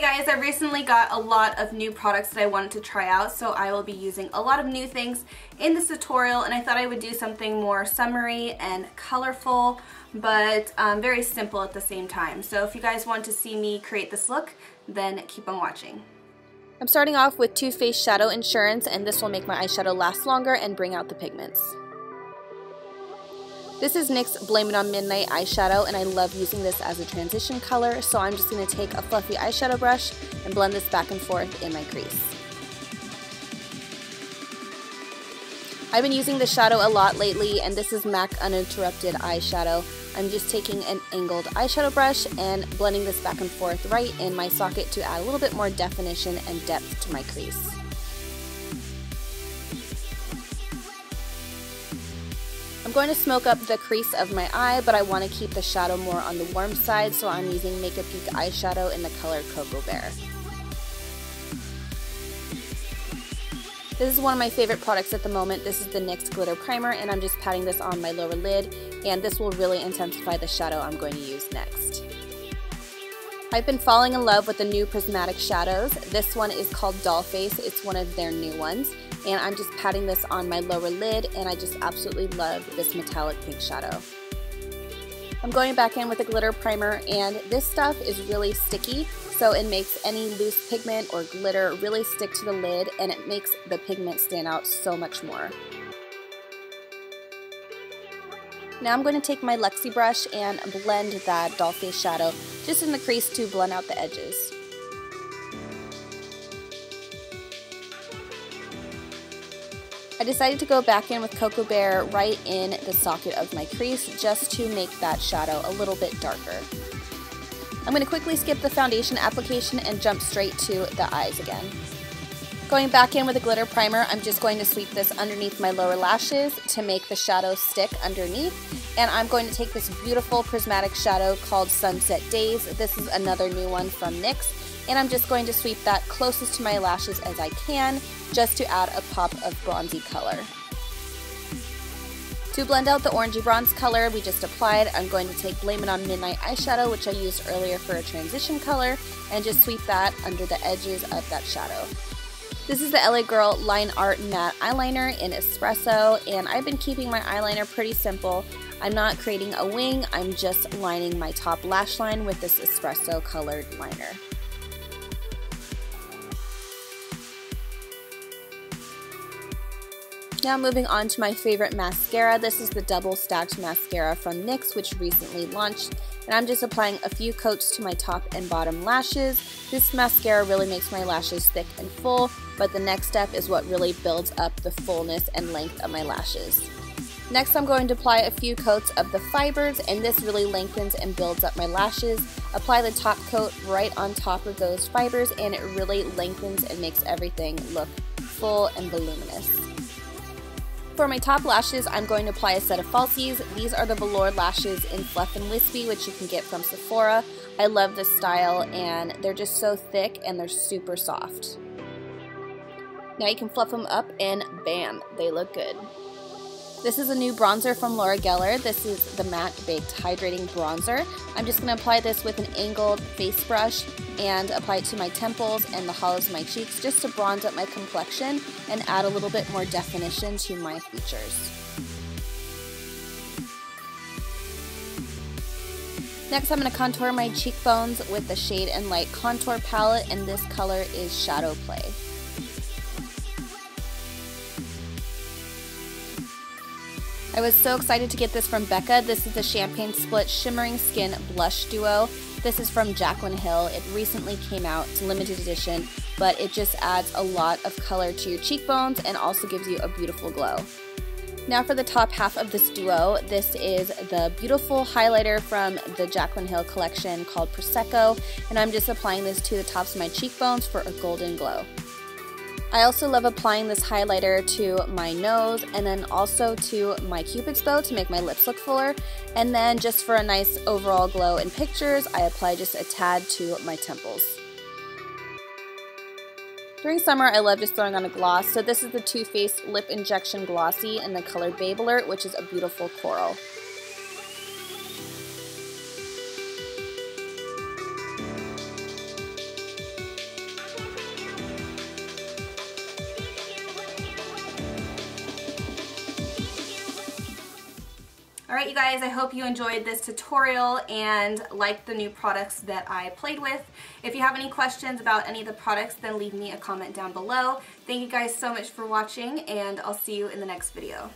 guys, I recently got a lot of new products that I wanted to try out, so I will be using a lot of new things in this tutorial, and I thought I would do something more summery and colorful, but very simple at the same time. So if you guys want to see me create this look, then keep on watching. I'm starting off with Too Faced Shadow Insurance, and this will make my eyeshadow last longer and bring out the pigments. This is NYX Blame It On Midnight eyeshadow, and I love using this as a transition color, so I'm just going to take a fluffy eyeshadow brush and blend this back and forth in my crease. I've been using this shadow a lot lately, and this is MAC Uninterrupted Eyeshadow. I'm just taking an angled eyeshadow brush and blending this back and forth right in my socket to add a little bit more definition and depth to my crease. I'm going to smoke up the crease of my eye, but I want to keep the shadow more on the warm side, so I'm using MakeupGeek eyeshadow in the color Cocoa Bear. This is one of my favorite products at the moment. This is the NYX Glitter Primer, and I'm just patting this on my lower lid, and this will really intensify the shadow I'm going to use next. I've been falling in love with the new Prismatic shadows. This one is called Dollface. It's one of their new ones. And I'm just patting this on my lower lid, and I just absolutely love this metallic pink shadow. I'm going back in with a glitter primer, and this stuff is really sticky, so it makes any loose pigment or glitter really stick to the lid, and it makes the pigment stand out so much more. Now I'm going to take my Luxie brush and blend that Dollface shadow just in the crease to blend out the edges. I decided to go back in with Cocoa Bear right in the socket of my crease just to make that shadow a little bit darker. I'm going to quickly skip the foundation application and jump straight to the eyes again. Going back in with a glitter primer, I'm just going to sweep this underneath my lower lashes to make the shadow stick underneath. And I'm going to take this beautiful prismatic shadow called Sunset Daze. This is another new one from NYX. And I'm just going to sweep that closest to my lashes as I can, just to add a pop of bronzy color. To blend out the orangey bronze color we just applied, I'm going to take Blame It On Midnight eyeshadow, which I used earlier for a transition color, and just sweep that under the edges of that shadow. This is the LA Girl Line Art Matte Eyeliner in Espresso, and I've been keeping my eyeliner pretty simple. I'm not creating a wing, I'm just lining my top lash line with this Espresso colored liner. Now moving on to my favorite mascara. This is the Double Stacked Mascara from NYX, which recently launched, and I'm just applying a few coats to my top and bottom lashes. This mascara really makes my lashes thick and full, but the next step is what really builds up the fullness and length of my lashes. Next, I'm going to apply a few coats of the fibers, and this really lengthens and builds up my lashes. Apply the top coat right on top of those fibers, and it really lengthens and makes everything look full and voluminous. For my top lashes, I'm going to apply a set of falsies. These are the Velour lashes in Fluff and Whispie, which you can get from Sephora. I love this style, and they're just so thick and they're super soft. Now you can fluff them up, and bam, they look good. This is a new bronzer from Laura Geller. This is the Matte Baked Hydrating Bronzer. I'm just going to apply this with an angled face brush and apply it to my temples and the hollows of my cheeks just to bronze up my complexion and add a little bit more definition to my features. Next, I'm going to contour my cheekbones with the Shade and Light Contour Palette, and this color is Shadow Play. I was so excited to get this from Becca. This is the Champagne Split Shimmering Skin Blush Duo. This is from Jaclyn Hill. It recently came out. It's a limited edition, but it just adds a lot of color to your cheekbones and also gives you a beautiful glow. Now for the top half of this duo, this is the beautiful highlighter from the Jaclyn Hill collection called Prosecco, and I'm just applying this to the tops of my cheekbones for a golden glow. I also love applying this highlighter to my nose and then also to my cupid's bow to make my lips look fuller. And then just for a nice overall glow in pictures, I apply just a tad to my temples. During summer, I love just throwing on a gloss. So this is the Too Faced Lip Injection Glossy in the color Babe Alert, which is a beautiful coral. Alright you guys, I hope you enjoyed this tutorial and liked the new products that I played with. If you have any questions about any of the products, then leave me a comment down below. Thank you guys so much for watching, and I'll see you in the next video.